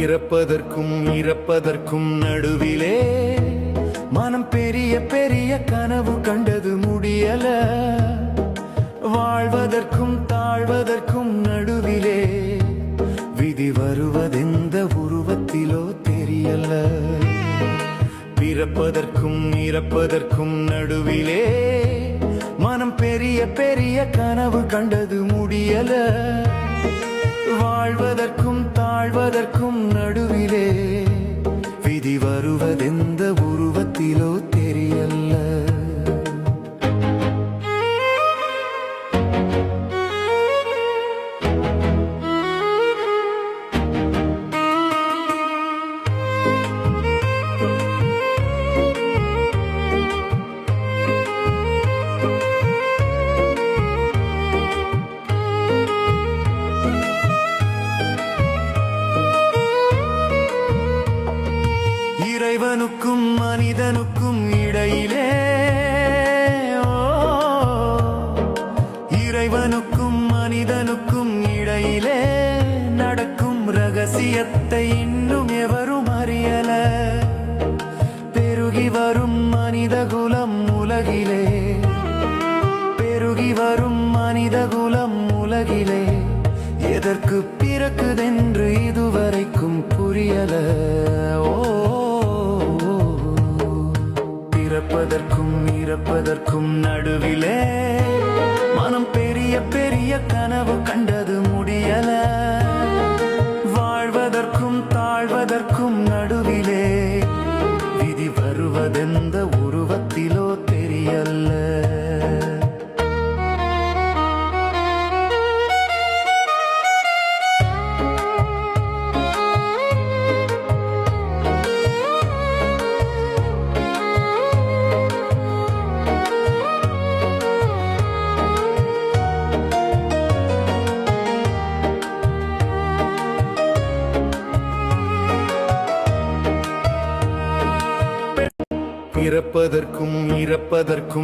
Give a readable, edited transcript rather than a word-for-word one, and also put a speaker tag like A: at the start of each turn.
A: பிறப்பதற்கும் இறப்பதற்கும் நடுவிலே மனம் பெரிய பெரிய கனவு கண்டது முடியல. வாழ்வதற்கும் தாழ்வதற்கும் நடுவிலே விதி வருவதெந்த உருவத்திலோ தெரியல. பிறப்பதற்கும் இறப்பதற்கும் நடுவிலே மனம் பெரிய பெரிய கனவு கண்டது முடியல. வாழ்வதற்கும் தாழ்வதற்கும் நடுவிலே விதி வருவதெந்த உருவத்திலோ தெரியல. இறைவனுக்கும் மனிதனுக்கும் இடையிலே, இறைவனுக்கும் மனிதனுக்கும் இடையிலே நடக்கும் ரகசியத்தை இன்னும் எவரும் அறியல. பெருகி வரும் மனிதகுலம் உலகிலே, பெருகி வரும் மனிதகுலம் உலகிலே எதற்கு பிறக்குதென்று இதுவரைக்கும் புரியல. பிறப்பதற்கும் இறப்பதற்கும் நடுவிலே மனம் பெரிய பெரிய கனவு கண்டது முடியல. வாழ்வதற்கும் தாழ்வதற்கும் நடுவிலே விதி வருவதெந்த உருவத்திலோ தெரியல. பிறப்பதற்கும் இறப்பதற்கும்